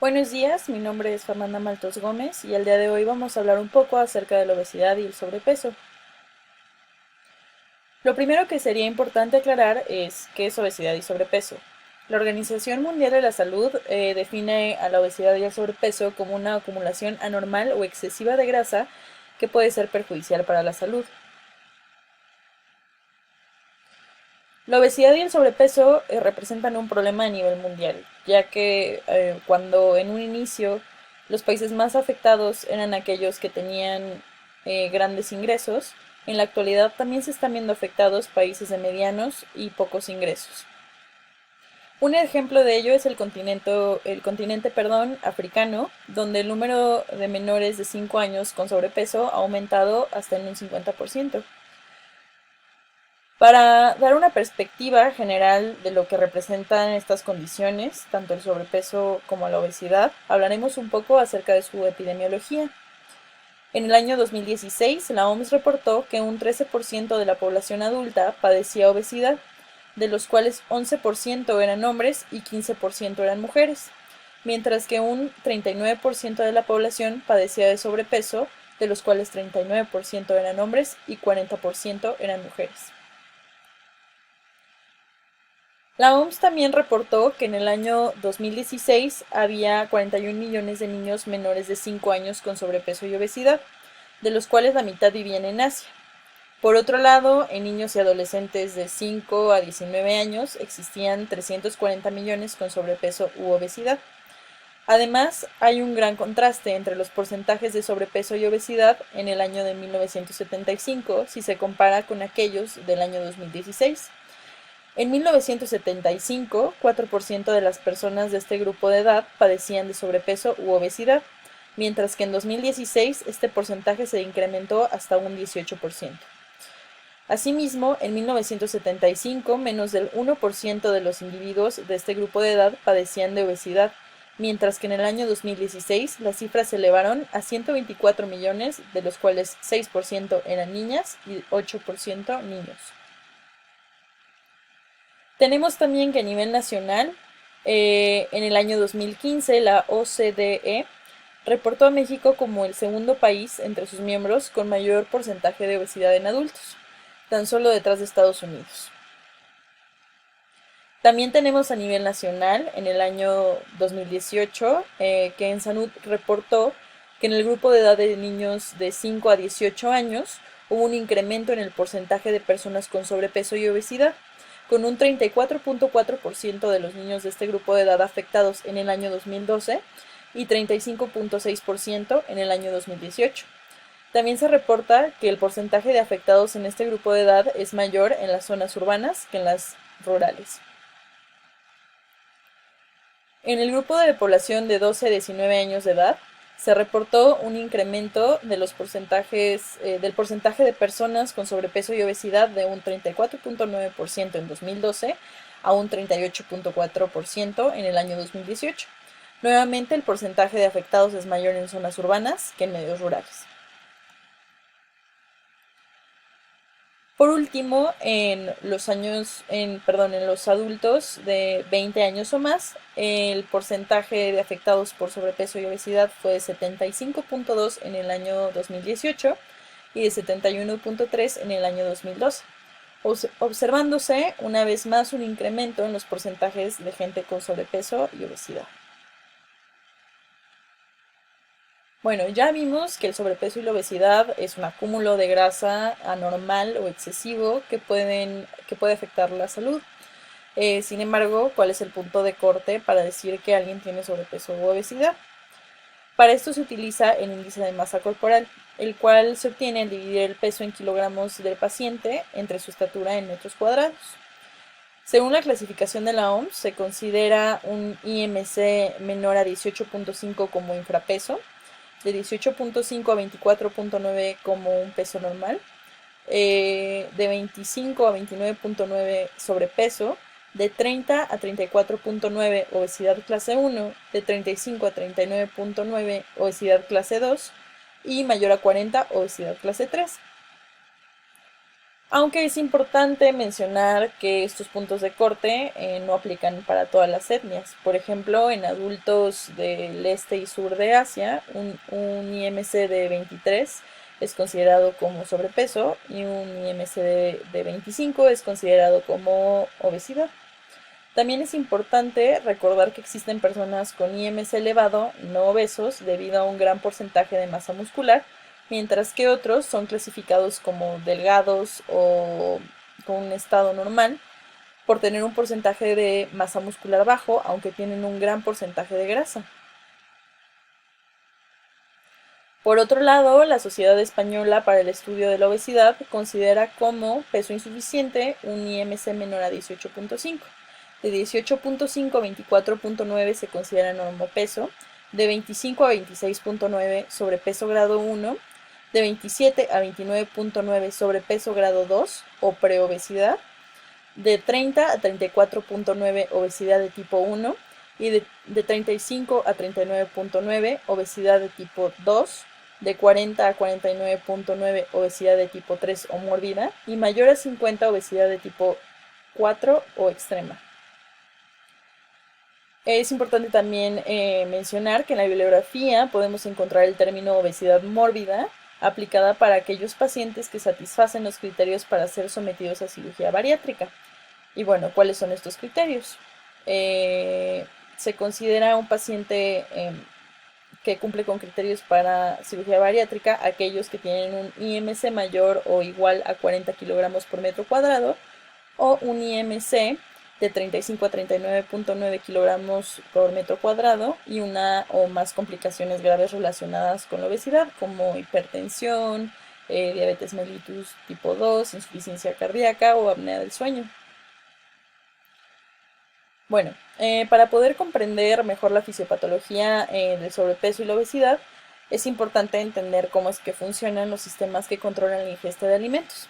Buenos días, mi nombre es Fernanda Maltos Gómez y el día de hoy vamos a hablar un poco acerca de la obesidad y el sobrepeso. Lo primero que sería importante aclarar es qué es obesidad y sobrepeso. La Organización Mundial de la Salud define a la obesidad y el sobrepeso como una acumulación anormal o excesiva de grasa que puede ser perjudicial para la salud. La obesidad y el sobrepeso representan un problema a nivel mundial, ya que cuando en un inicio los países más afectados eran aquellos que tenían grandes ingresos, en la actualidad también se están viendo afectados países de medianos y pocos ingresos. Un ejemplo de ello es el continente africano, donde el número de menores de 5 años con sobrepeso ha aumentado hasta en un 50%. Para dar una perspectiva general de lo que representan estas condiciones, tanto el sobrepeso como la obesidad, hablaremos un poco acerca de su epidemiología. En el año 2016, la OMS reportó que un 13% de la población adulta padecía obesidad, de los cuales 11% eran hombres y 15% eran mujeres, mientras que un 39% de la población padecía de sobrepeso, de los cuales 39% eran hombres y 40% eran mujeres. La OMS también reportó que en el año 2016 había 41 millones de niños menores de 5 años con sobrepeso y obesidad, de los cuales la mitad vivían en Asia. Por otro lado, en niños y adolescentes de 5 a 19 años existían 340 millones con sobrepeso u obesidad. Además, hay un gran contraste entre los porcentajes de sobrepeso y obesidad en el año de 1975 si se compara con aquellos del año 2016. En 1975, 4% de las personas de este grupo de edad padecían de sobrepeso u obesidad, mientras que en 2016 este porcentaje se incrementó hasta un 18%. Asimismo, en 1975, menos del 1% de los individuos de este grupo de edad padecían de obesidad, mientras que en el año 2016 las cifras se elevaron a 124 millones, de los cuales 6% eran niñas y 8% niños. Tenemos también que a nivel nacional, en el año 2015, la OCDE reportó a México como el segundo país entre sus miembros con mayor porcentaje de obesidad en adultos, tan solo detrás de Estados Unidos. También tenemos a nivel nacional, en el año 2018, que en Salud reportó que en el grupo de edad de niños de 5 a 18 años hubo un incremento en el porcentaje de personas con sobrepeso y obesidad, con un 34.4% de los niños de este grupo de edad afectados en el año 2012 y 35.6% en el año 2018. También se reporta que el porcentaje de afectados en este grupo de edad es mayor en las zonas urbanas que en las rurales. En el grupo de población de 12 a 19 años de edad, se reportó un incremento de los del porcentaje de personas con sobrepeso y obesidad de un 34.9% en 2012 a un 38.4% en el año 2018. Nuevamente, el porcentaje de afectados es mayor en zonas urbanas que en medios rurales. Por último, en los adultos de 20 años o más, el porcentaje de afectados por sobrepeso y obesidad fue de 75.2 en el año 2018 y de 71.3 en el año 2012, observándose una vez más un incremento en los porcentajes de gente con sobrepeso y obesidad. Bueno, ya vimos que el sobrepeso y la obesidad es un acúmulo de grasa anormal o excesivo que puede afectar la salud. Sin embargo, ¿cuál es el punto de corte para decir que alguien tiene sobrepeso u obesidad? Para esto se utiliza el índice de masa corporal, el cual se obtiene al dividir el peso en kilogramos del paciente entre su estatura en metros cuadrados. Según la clasificación de la OMS, se considera un IMC menor a 18.5 como infrapeso, de 18.5 a 24.9 como un peso normal, de 25 a 29.9 sobrepeso, de 30 a 34.9 obesidad clase 1, de 35 a 39.9 obesidad clase 2 y mayor a 40 obesidad clase 3. Aunque es importante mencionar que estos puntos de corte no aplican para todas las etnias. Por ejemplo, en adultos del este y sur de Asia, un IMC de 23 es considerado como sobrepeso y un IMC de 25 es considerado como obesidad. También es importante recordar que existen personas con IMC elevado, no obesos, debido a un gran porcentaje de masa muscular, mientras que otros son clasificados como delgados o con un estado normal por tener un porcentaje de masa muscular bajo, aunque tienen un gran porcentaje de grasa. Por otro lado, la Sociedad Española para el Estudio de la Obesidad considera como peso insuficiente un IMC menor a 18.5. De 18.5 a 24.9 se considera normopeso, de 25 a 26.9 sobrepeso grado 1, de 27 a 29.9 sobrepeso grado 2 o preobesidad, de 30 a 34.9 obesidad de tipo 1 y de 35 a 39.9 obesidad de tipo 2, de 40 a 49.9 obesidad de tipo 3 o mórbida y mayor a 50 obesidad de tipo 4 o extrema. Es importante también mencionar que en la bibliografía podemos encontrar el término obesidad mórbida aplicada para aquellos pacientes que satisfacen los criterios para ser sometidos a cirugía bariátrica. Y bueno, ¿cuáles son estos criterios? Se considera un paciente que cumple con criterios para cirugía bariátrica aquellos que tienen un IMC mayor o igual a 40 kilogramos por metro cuadrado o un IMC de 35 a 39.9 kilogramos por metro cuadrado y una o más complicaciones graves relacionadas con la obesidad, como hipertensión, diabetes mellitus tipo 2, insuficiencia cardíaca o apnea del sueño. Bueno, para poder comprender mejor la fisiopatología del sobrepeso y la obesidad, es importante entender cómo es que funcionan los sistemas que controlan la ingesta de alimentos.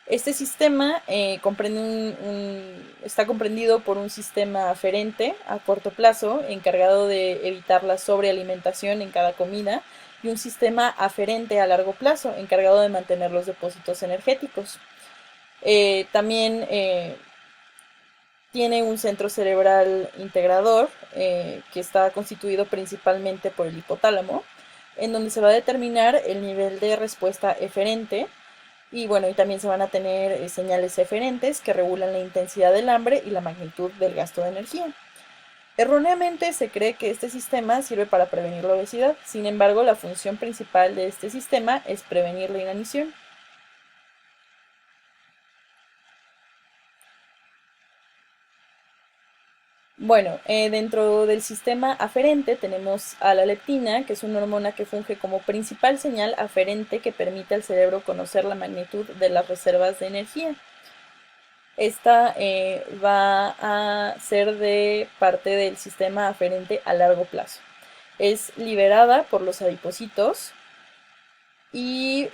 Este sistema está comprendido por un sistema aferente a corto plazo, encargado de evitar la sobrealimentación en cada comida, y un sistema aferente a largo plazo, encargado de mantener los depósitos energéticos. También tiene un centro cerebral integrador que está constituido principalmente por el hipotálamo, en donde se va a determinar el nivel de respuesta eferente y bueno, y también se van a tener señales eferentes que regulan la intensidad del hambre y la magnitud del gasto de energía. Erróneamente se cree que este sistema sirve para prevenir la obesidad, sin embargo la función principal de este sistema es prevenir la inanición. Bueno, dentro del sistema aferente tenemos a la leptina, que es una hormona que funge como principal señal aferente que permite al cerebro conocer la magnitud de las reservas de energía. Esta va a ser de parte del sistema aferente a largo plazo. Es liberada por los adipocitos y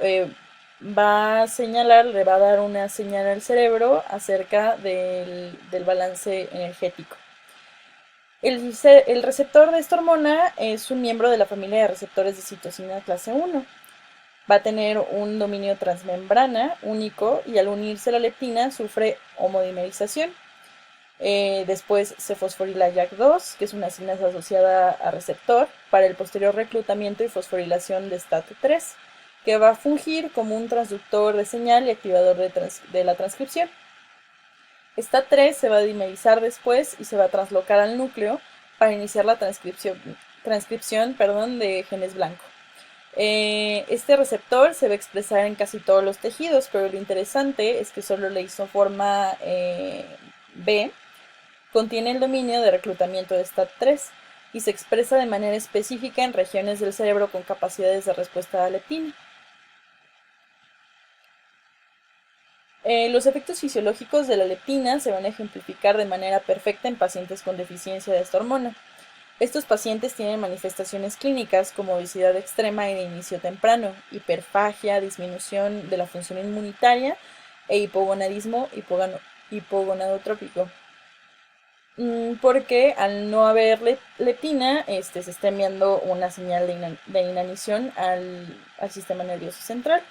va a señalar, le va a dar una señal al cerebro acerca del balance energético. El receptor de esta hormona es un miembro de la familia de receptores de citosina clase 1. Va a tener un dominio transmembrana único y al unirse a la leptina sufre homodimerización. Después se fosforila JAK2, que es una sinasa asociada a receptor, para el posterior reclutamiento y fosforilación de STAT3, que va a fungir como un transductor de señal y activador de la transcripción. STAT3 se va a dimerizar después y se va a translocar al núcleo para iniciar la transcripción de genes blanco. Este receptor se va a expresar en casi todos los tejidos, pero lo interesante es que solo la isoforma B contiene el dominio de reclutamiento de STAT3 y se expresa de manera específica en regiones del cerebro con capacidades de respuesta a la leptina. Los efectos fisiológicos de la leptina se van a ejemplificar de manera perfecta en pacientes con deficiencia de esta hormona. Estos pacientes tienen manifestaciones clínicas como obesidad extrema y de inicio temprano, hiperfagia, disminución de la función inmunitaria e hipogonadismo hipogonadotrópico. Porque al no haber leptina, se está enviando una señal de inanición al sistema nervioso central.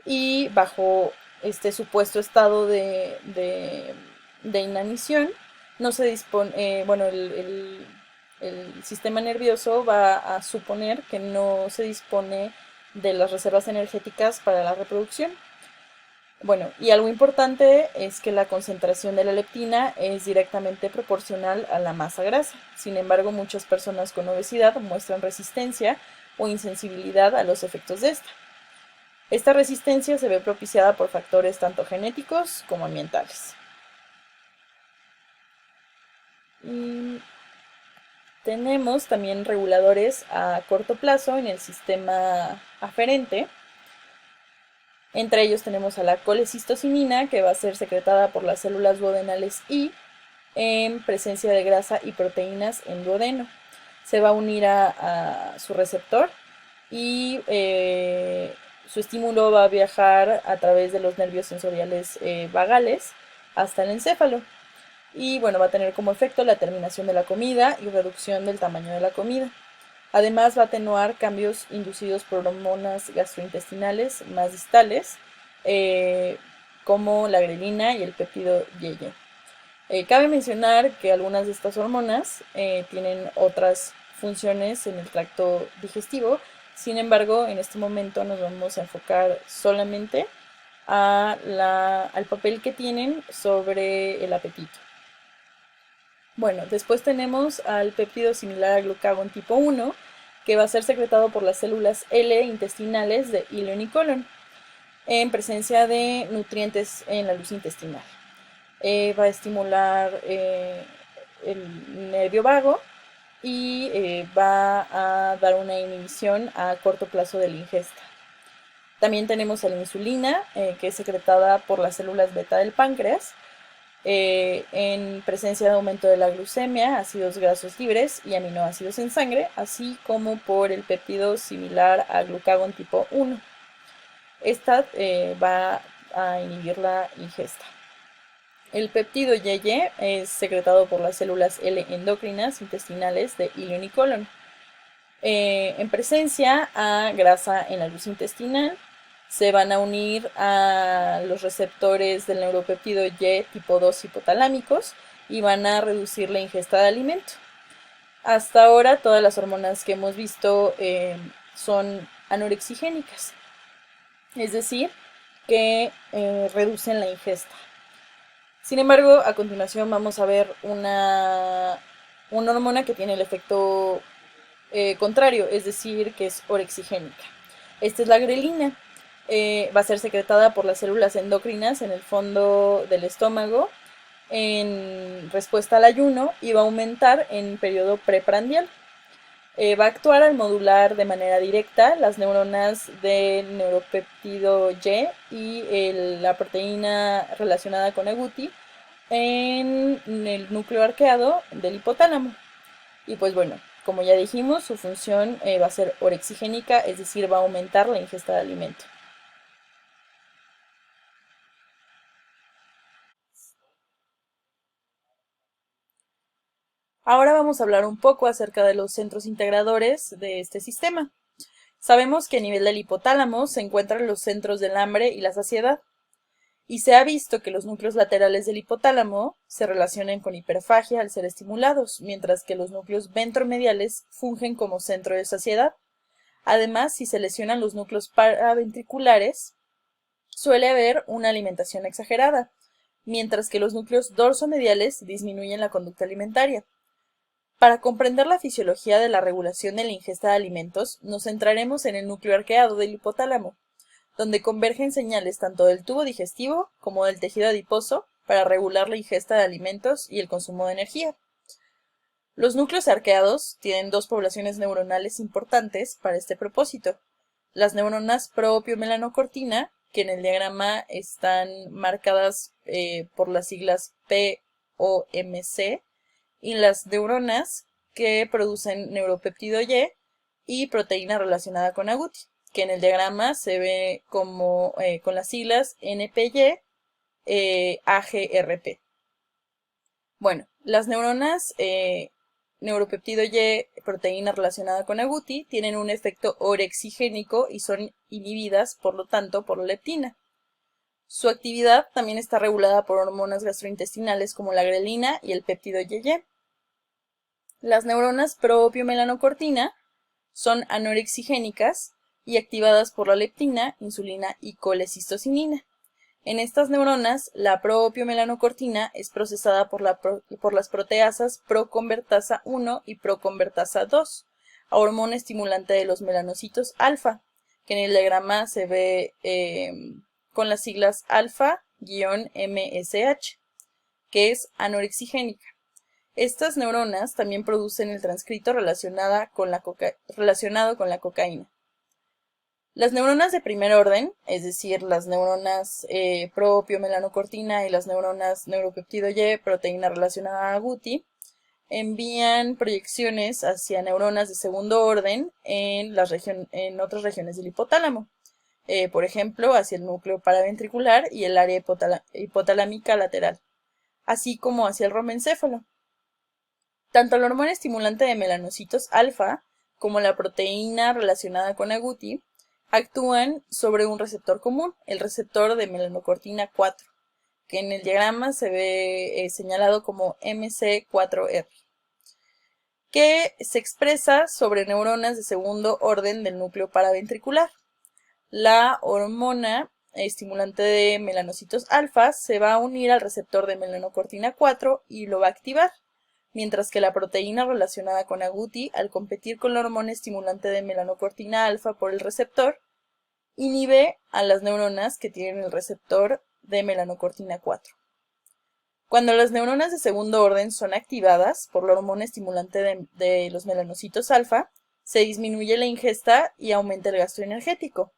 Y bajo este supuesto estado de inanición, no se dispone, bueno, el sistema nervioso va a suponer que no se dispone de las reservas energéticas para la reproducción. Bueno, y algo importante es que la concentración de la leptina es directamente proporcional a la masa grasa. Sin embargo, muchas personas con obesidad muestran resistencia o insensibilidad a los efectos de esta. Esta resistencia se ve propiciada por factores tanto genéticos como ambientales. Y tenemos también reguladores a corto plazo en el sistema aferente. Entre ellos tenemos a la colecistocinina, que va a ser secretada por las células duodenales y en presencia de grasa y proteínas en duodeno. Se va a unir a su receptor y su estímulo va a viajar a través de los nervios sensoriales vagales hasta el encéfalo. Y bueno, va a tener como efecto la terminación de la comida y reducción del tamaño de la comida. Además va a atenuar cambios inducidos por hormonas gastrointestinales más distales, como la grelina y el péptido YY. Cabe mencionar que algunas de estas hormonas tienen otras funciones en el tracto digestivo. Sin embargo, en este momento nos vamos a enfocar solamente al papel que tienen sobre el apetito. Bueno, después tenemos al péptido similar al glucagón tipo 1, que va a ser secretado por las células L intestinales de ilion y colon, en presencia de nutrientes en la luz intestinal. Va a estimular el nervio vago y va a dar una inhibición a corto plazo de la ingesta. También tenemos a la insulina, que es secretada por las células beta del páncreas, en presencia de aumento de la glucemia, ácidos grasos libres y aminoácidos en sangre, así como por el péptido similar al glucagón tipo 1. Esta va a inhibir la ingesta. El péptido YY es secretado por las células L endocrinas intestinales de ilion y colon, en presencia a grasa en la luz intestinal. Se van a unir a los receptores del neuropéptido Y tipo 2 hipotalámicos y van a reducir la ingesta de alimento. Hasta ahora todas las hormonas que hemos visto son anorexigénicas, es decir, que reducen la ingesta. Sin embargo, a continuación vamos a ver una hormona que tiene el efecto contrario, es decir, que es orexigénica. Esta es la grelina. Va a ser secretada por las células endocrinas en el fondo del estómago en respuesta al ayuno y va a aumentar en periodo preprandial. Va a actuar al modular de manera directa las neuronas del neuropéptido Y la proteína relacionada con agouti en el núcleo arqueado del hipotálamo. Y pues bueno, como ya dijimos, su función va a ser orexigénica, es decir, va a aumentar la ingesta de alimento. Ahora vamos a hablar un poco acerca de los centros integradores de este sistema. Sabemos que a nivel del hipotálamo se encuentran los centros del hambre y la saciedad, y se ha visto que los núcleos laterales del hipotálamo se relacionan con hiperfagia al ser estimulados, mientras que los núcleos ventromediales fungen como centro de saciedad. Además, si se lesionan los núcleos paraventriculares, suele haber una alimentación exagerada, mientras que los núcleos dorsomediales disminuyen la conducta alimentaria. Para comprender la fisiología de la regulación de la ingesta de alimentos, nos centraremos en el núcleo arqueado del hipotálamo, donde convergen señales tanto del tubo digestivo como del tejido adiposo para regular la ingesta de alimentos y el consumo de energía. Los núcleos arqueados tienen dos poblaciones neuronales importantes para este propósito: las neuronas propiomelanocortina, que en el diagrama están marcadas por las siglas POMC, y las neuronas que producen neuropéptido y proteína relacionada con agouti, que en el diagrama se ve como con las siglas NPY, AGRP. Bueno, las neuronas neuropéptido Y, proteína relacionada con agouti, tienen un efecto orexigénico y son inhibidas, por lo tanto, por la leptina. Su actividad también está regulada por hormonas gastrointestinales como la grelina y el péptido YY. Las neuronas propiomelanocortina son anorexigénicas y activadas por la leptina, insulina y colecistocinina. En estas neuronas, la propiomelanocortina es procesada por las proteasas proconvertasa 1 y proconvertasa 2, a hormona estimulante de los melanocitos alfa, que en el diagrama se ve con las siglas alfa-MSH, que es anorexigénica. Estas neuronas también producen el transcrito relacionado con la cocaína. Las neuronas de primer orden, es decir, las neuronas propiomelanocortina y las neuronas neuropéptido Y, proteína relacionada a Guti, envían proyecciones hacia neuronas de segundo orden en otras regiones del hipotálamo, por ejemplo, hacia el núcleo paraventricular y el área hipotalámica lateral, así como hacia el romencéfalo. Tanto la hormona estimulante de melanocitos alfa como la proteína relacionada con Agouti actúan sobre un receptor común, el receptor de melanocortina 4, que en el diagrama se ve señalado como MC4R, que se expresa sobre neuronas de segundo orden del núcleo paraventricular. La hormona estimulante de melanocitos alfa se va a unir al receptor de melanocortina 4 y lo va a activar, mientras que la proteína relacionada con Agouti, al competir con la hormona estimulante de melanocortina alfa por el receptor, inhibe a las neuronas que tienen el receptor de melanocortina 4. Cuando las neuronas de segundo orden son activadas por la hormona estimulante de los melanocitos alfa, se disminuye la ingesta y aumenta el gasto energético.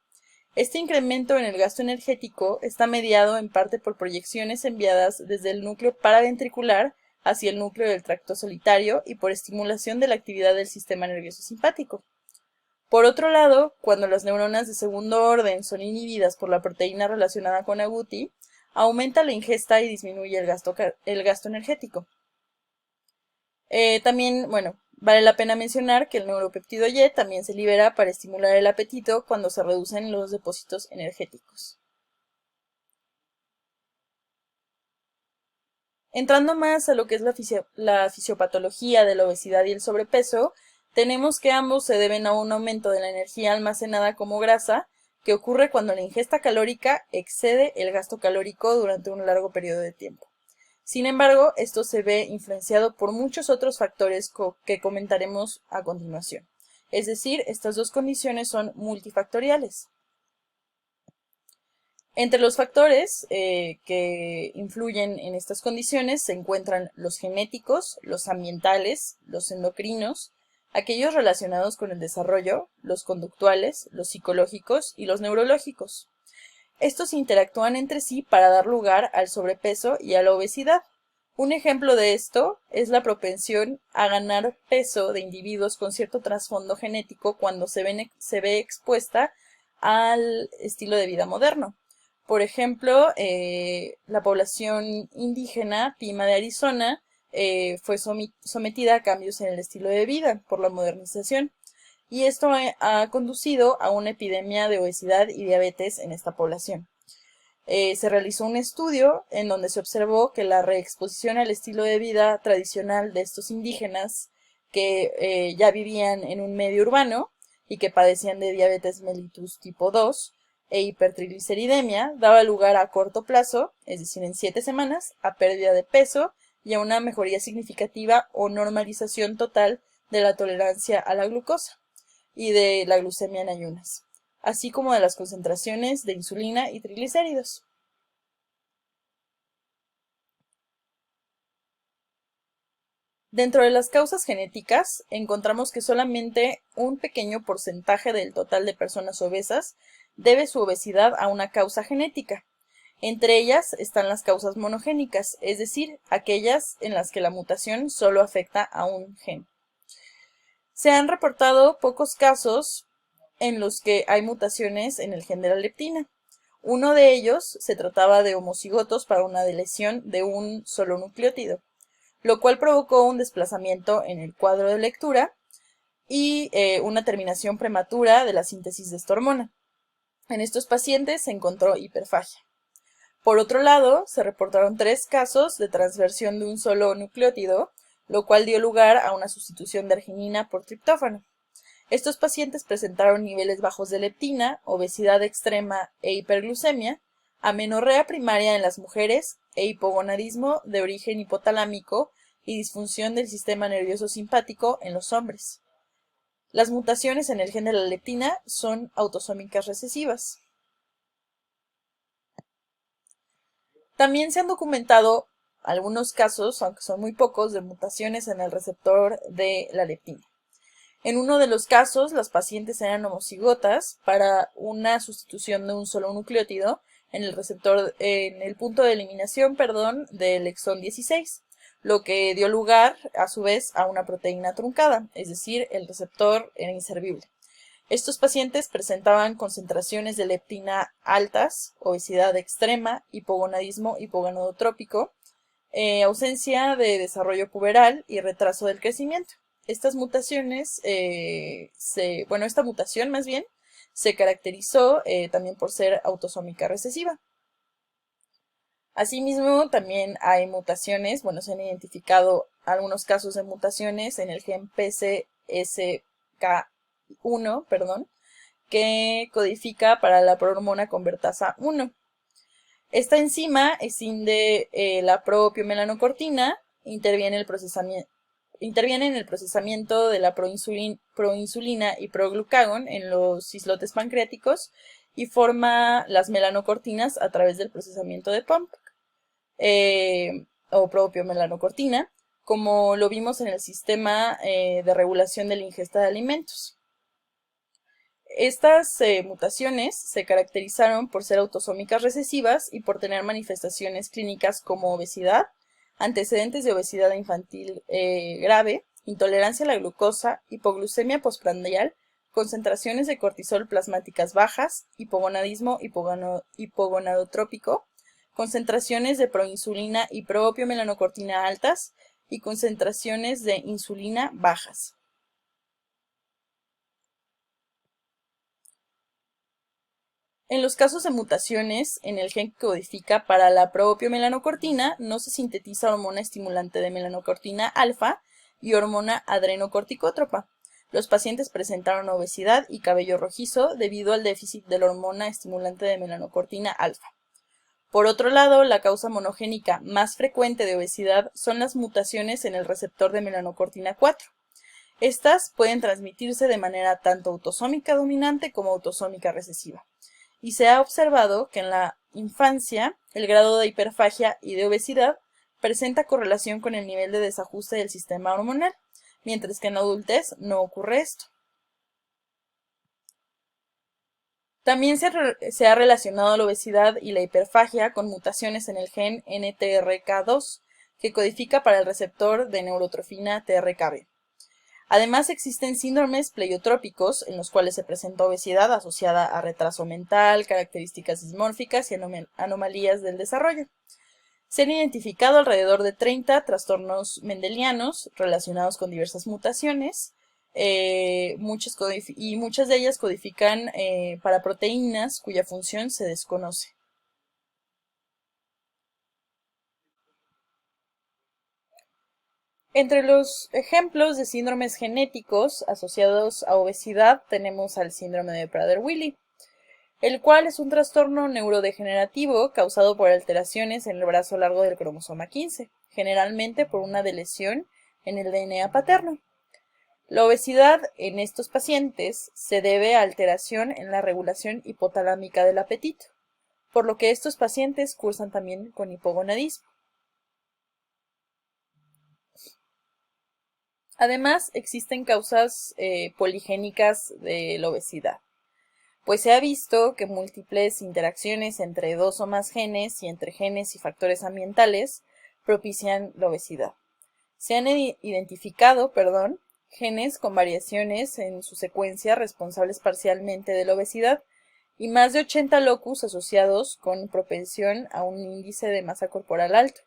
Este incremento en el gasto energético está mediado en parte por proyecciones enviadas desde el núcleo paraventricular hacia el núcleo del tracto solitario y por estimulación de la actividad del sistema nervioso simpático. Por otro lado, cuando las neuronas de segundo orden son inhibidas por la proteína relacionada con Agouti, aumenta la ingesta y disminuye el gasto energético. También, vale la pena mencionar que el neuropéptido Y también se libera para estimular el apetito cuando se reducen los depósitos energéticos. Entrando más a lo que es la fisiopatología de la obesidad y el sobrepeso, tenemos que ambos se deben a un aumento de la energía almacenada como grasa, que ocurre cuando la ingesta calórica excede el gasto calórico durante un largo periodo de tiempo. Sin embargo, esto se ve influenciado por muchos otros factores que comentaremos a continuación. Es decir, estas dos condiciones son multifactoriales. Entre los factores que influyen en estas condiciones se encuentran los genéticos, los ambientales, los endocrinos, aquellos relacionados con el desarrollo, los conductuales, los psicológicos y los neurológicos. Estos interactúan entre sí para dar lugar al sobrepeso y a la obesidad. Un ejemplo de esto es la propensión a ganar peso de individuos con cierto trasfondo genético cuando se ve expuesta al estilo de vida moderno. Por ejemplo, la población indígena Pima de Arizona fue sometida a cambios en el estilo de vida por la modernización, y esto ha conducido a una epidemia de obesidad y diabetes en esta población. Se realizó un estudio en donde se observó que la reexposición al estilo de vida tradicional de estos indígenas que ya vivían en un medio urbano y que padecían de diabetes mellitus tipo 2 e hipertrigliceridemia daba lugar a corto plazo, es decir, en 7 semanas, a pérdida de peso y a una mejoría significativa o normalización total de la tolerancia a la glucosa y de la glucemia en ayunas, así como de las concentraciones de insulina y triglicéridos. Dentro de las causas genéticas, encontramos que solamente un pequeño porcentaje del total de personas obesas debe su obesidad a una causa genética. Entre ellas están las causas monogénicas, es decir, aquellas en las que la mutación solo afecta a un gen. Se han reportado pocos casos en los que hay mutaciones en el gen de la leptina. Uno de ellos se trataba de homocigotos para una deleción de un solo nucleótido, lo cual provocó un desplazamiento en el cuadro de lectura y una terminación prematura de la síntesis de esta hormona. En estos pacientes se encontró hiperfagia. Por otro lado, se reportaron 3 casos de transversión de un solo nucleótido, lo cual dio lugar a una sustitución de arginina por triptófano. Estos pacientes presentaron niveles bajos de leptina, obesidad extrema e hiperglucemia, amenorrea primaria en las mujeres e hipogonadismo de origen hipotalámico y disfunción del sistema nervioso simpático en los hombres. Las mutaciones en el gen de la leptina son autosómicas recesivas. También se han documentado algunos casos, aunque son muy pocos, de mutaciones en el receptor de la leptina. En uno de los casos, las pacientes eran homocigotas para una sustitución de un solo nucleótido en el receptor, en el punto de eliminación, del exón 16, lo que dio lugar, a su vez, a una proteína truncada, es decir, el receptor era inservible. Estos pacientes presentaban concentraciones de leptina altas, obesidad extrema, hipogonadismo hipogonadotrópico, ausencia de desarrollo puberal y retraso del crecimiento. Estas mutaciones, esta mutación más bien, se caracterizó también por ser autosómica recesiva. Asimismo, también hay mutaciones, se han identificado algunos casos de mutaciones en el gen PCSK1, que codifica para la prohormona convertasa 1. Esta enzima escinde la propiomelanocortina, interviene en el procesamiento de la proinsulina y proglucagón en los islotes pancreáticos y forma las melanocortinas a través del procesamiento de POMC o propiomelanocortina, como lo vimos en el sistema de regulación de la ingesta de alimentos. Estas mutaciones se caracterizaron por ser autosómicas recesivas y por tener manifestaciones clínicas como obesidad, antecedentes de obesidad infantil grave, intolerancia a la glucosa, hipoglucemia postprandial, concentraciones de cortisol plasmáticas bajas, hipogonadismo hipogonadotrópico, concentraciones de proinsulina y propiomelanocortina altas y concentraciones de insulina bajas. En los casos de mutaciones en el gen que codifica para la propiomelanocortina, no se sintetiza hormona estimulante de melanocortina alfa y hormona adrenocorticótropa. Los pacientes presentaron obesidad y cabello rojizo debido al déficit de la hormona estimulante de melanocortina alfa. Por otro lado, la causa monogénica más frecuente de obesidad son las mutaciones en el receptor de melanocortina 4. Estas pueden transmitirse de manera tanto autosómica dominante como autosómica recesiva. Y se ha observado que en la infancia el grado de hiperfagia y de obesidad presenta correlación con el nivel de desajuste del sistema hormonal, mientras que en la adultez no ocurre esto. También se ha relacionado la obesidad y la hiperfagia con mutaciones en el gen NTRK2, que codifica para el receptor de neurotrofina TRKB. Además, existen síndromes pleiotrópicos en los cuales se presenta obesidad asociada a retraso mental, características dismórficas y anomalías del desarrollo. Se han identificado alrededor de 30 trastornos mendelianos relacionados con diversas mutaciones, muchas de ellas codifican para proteínas cuya función se desconoce. Entre los ejemplos de síndromes genéticos asociados a obesidad tenemos al síndrome de Prader-Willi, el cual es un trastorno neurodegenerativo causado por alteraciones en el brazo largo del cromosoma 15, generalmente por una deleción en el DNA paterno. La obesidad en estos pacientes se debe a alteración en la regulación hipotalámica del apetito, por lo que estos pacientes cursan también con hipogonadismo. Además, existen causas poligénicas de la obesidad, pues se ha visto que múltiples interacciones entre 2 o más genes y entre genes y factores ambientales propician la obesidad. Se han identificado, genes con variaciones en su secuencia responsables parcialmente de la obesidad y más de 80 locus asociados con propensión a un índice de masa corporal alto.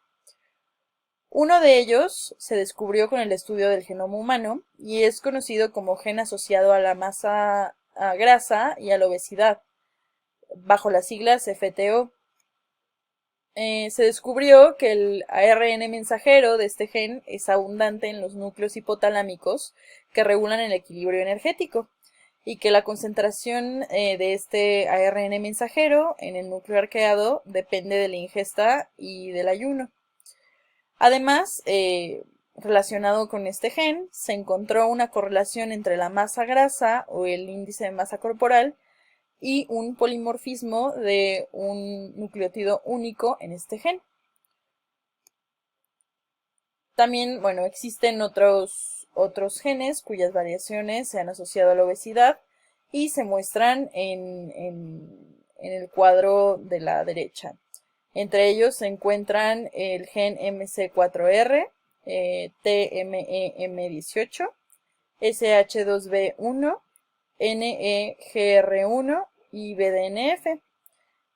Uno de ellos se descubrió con el estudio del genoma humano y es conocido como gen asociado a la masa grasa y a la obesidad, bajo las siglas FTO. Se descubrió que el ARN mensajero de este gen es abundante en los núcleos hipotalámicos que regulan el equilibrio energético y que la concentración de este ARN mensajero en el núcleo arqueado depende de la ingesta y del ayuno. Además, relacionado con este gen, se encontró una correlación entre la masa grasa o el índice de masa corporal y un polimorfismo de un nucleótido único en este gen. También, bueno, existen otros genes cuyas variaciones se han asociado a la obesidad y se muestran en el cuadro de la derecha. Entre ellos se encuentran el gen MC4R, TMEM18, SH2B1, NEGR1 y BDNF.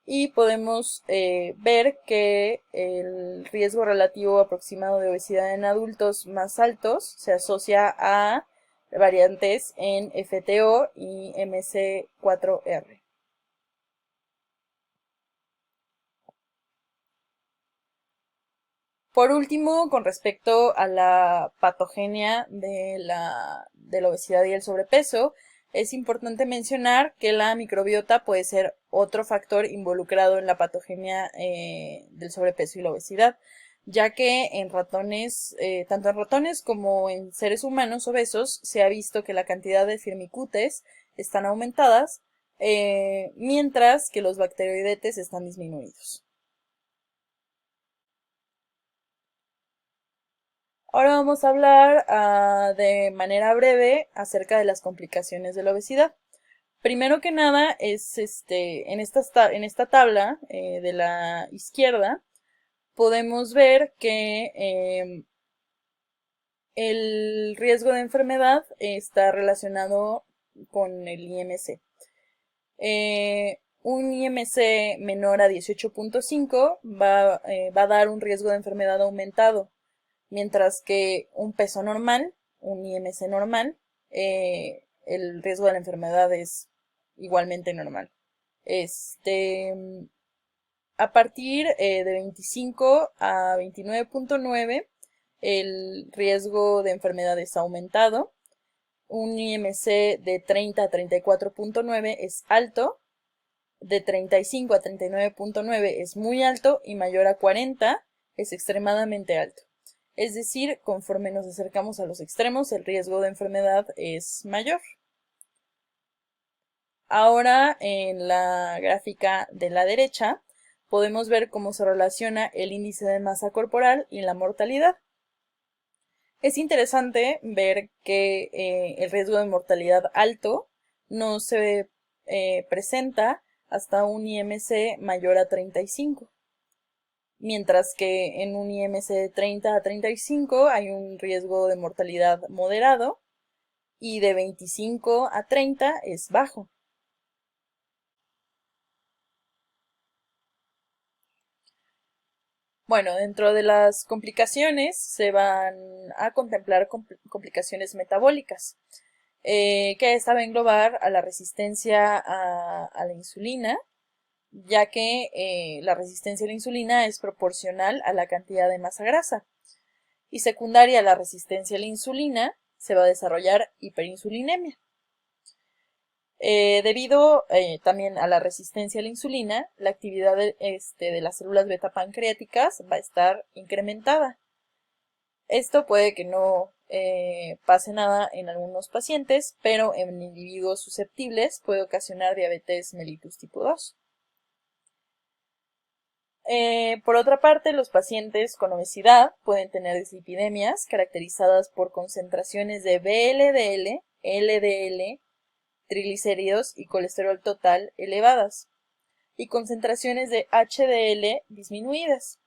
Y podemos ver que el riesgo relativo aproximado de obesidad en adultos más altos se asocia a variantes en FTO y MC4R. Por último, con respecto a la patogenia de la obesidad y el sobrepeso, es importante mencionar que la microbiota puede ser otro factor involucrado en la patogenia del sobrepeso y la obesidad, ya que en ratones, tanto en ratones como en seres humanos obesos, se ha visto que la cantidad de firmicutes están aumentadas, mientras que los bacteroidetes están disminuidos. Ahora vamos a hablar de manera breve acerca de las complicaciones de la obesidad. Primero que nada es en esta tabla de la izquierda podemos ver que el riesgo de enfermedad está relacionado con el IMC. Un IMC menor a 18.5 va a dar un riesgo de enfermedad aumentado, mientras que un peso normal, un IMC normal, el riesgo de la enfermedad es igualmente normal. A partir de 25 a 29.9, el riesgo de enfermedad es aumentado. Un IMC de 30 a 34.9 es alto. De 35 a 39.9 es muy alto y mayor a 40 es extremadamente alto. Es decir, conforme nos acercamos a los extremos, el riesgo de enfermedad es mayor. Ahora, en la gráfica de la derecha, podemos ver cómo se relaciona el índice de masa corporal y la mortalidad. Es interesante ver que el riesgo de mortalidad alto no se presenta hasta un IMC mayor a 35. Mientras que en un IMC de 30 a 35 hay un riesgo de mortalidad moderado y de 25 a 30 es bajo. Bueno, dentro de las complicaciones se van a contemplar complicaciones metabólicas, que esta va a englobar a la resistencia a la insulina, ya que la resistencia a la insulina es proporcional a la cantidad de masa grasa. Y secundaria a la resistencia a la insulina se va a desarrollar hiperinsulinemia. Debido también a la resistencia a la insulina, la actividad de las células beta pancreáticas va a estar incrementada. Esto puede que no pase nada en algunos pacientes, pero en individuos susceptibles puede ocasionar diabetes mellitus tipo 2. Por otra parte, los pacientes con obesidad pueden tener dislipidemias caracterizadas por concentraciones de VLDL, LDL, triglicéridos y colesterol total elevadas, y concentraciones de HDL disminuidas.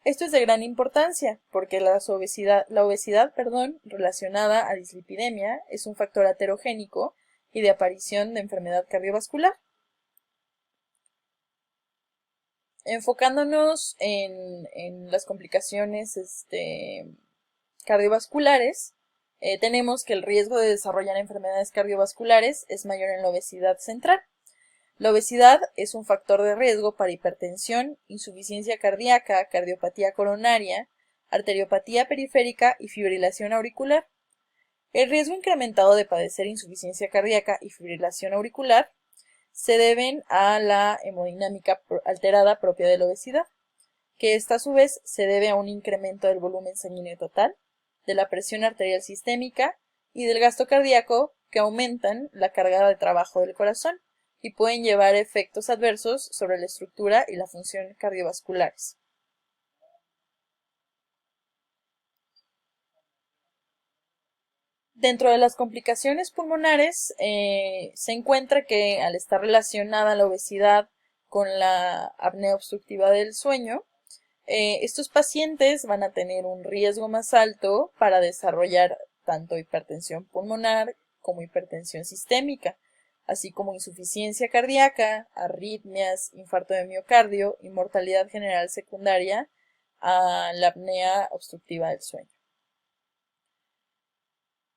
Esto es de gran importancia porque la obesidad, relacionada a dislipidemia es un factor aterogénico y de aparición de enfermedad cardiovascular. Enfocándonos en las complicaciones cardiovasculares, tenemos que el riesgo de desarrollar enfermedades cardiovasculares es mayor en la obesidad central. La obesidad es un factor de riesgo para hipertensión, insuficiencia cardíaca, cardiopatía coronaria, arteriopatía periférica y fibrilación auricular. El riesgo incrementado de padecer insuficiencia cardíaca y fibrilación auricular se deben a la hemodinámica alterada propia de la obesidad, que esta a su vez se debe a un incremento del volumen sanguíneo total, de la presión arterial sistémica y del gasto cardíaco, que aumentan la carga de trabajo del corazón y pueden llevar efectos adversos sobre la estructura y la función cardiovasculares. Dentro de las complicaciones pulmonares se encuentra que al estar relacionada la obesidad con la apnea obstructiva del sueño, estos pacientes van a tener un riesgo más alto para desarrollar tanto hipertensión pulmonar como hipertensión sistémica, así como insuficiencia cardíaca, arritmias, infarto de miocardio y mortalidad general secundaria a la apnea obstructiva del sueño.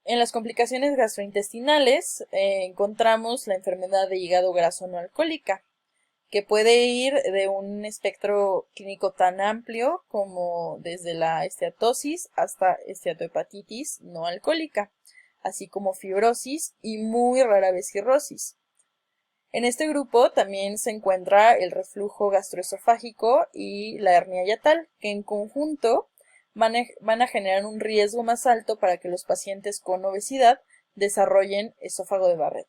En las complicaciones gastrointestinales encontramos la enfermedad de hígado graso no alcohólica, que puede ir de un espectro clínico tan amplio como desde la esteatosis hasta esteatohepatitis no alcohólica, así como fibrosis y muy rara vez cirrosis. En este grupo también se encuentra el reflujo gastroesofágico y la hernia hiatal, que en conjunto van a generar un riesgo más alto para que los pacientes con obesidad desarrollen esófago de Barrett.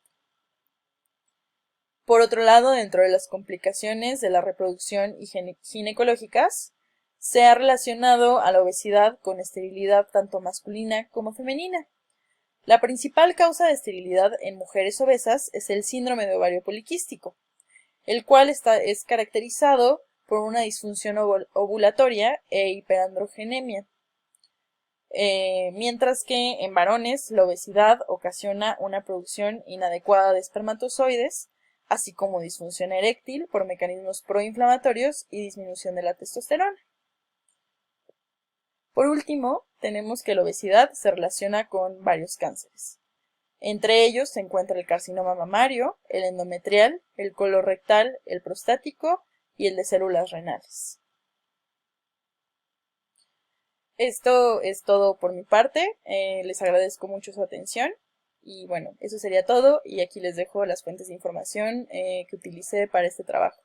Por otro lado, dentro de las complicaciones de la reproducción y ginecológicas, se ha relacionado a la obesidad con esterilidad tanto masculina como femenina. La principal causa de esterilidad en mujeres obesas es el síndrome de ovario poliquístico, el cual es caracterizado por una disfunción ovulatoria e hiperandrogenemia, mientras que en varones la obesidad ocasiona una producción inadecuada de espermatozoides, así como disfunción eréctil por mecanismos proinflamatorios y disminución de la testosterona. Por último, tenemos que la obesidad se relaciona con varios cánceres. Entre ellos se encuentra el carcinoma mamario, el endometrial, el colorectal, el prostático y el de células renales. Esto es todo por mi parte, les agradezco mucho su atención y bueno, eso sería todo y aquí les dejo las fuentes de información que utilicé para este trabajo.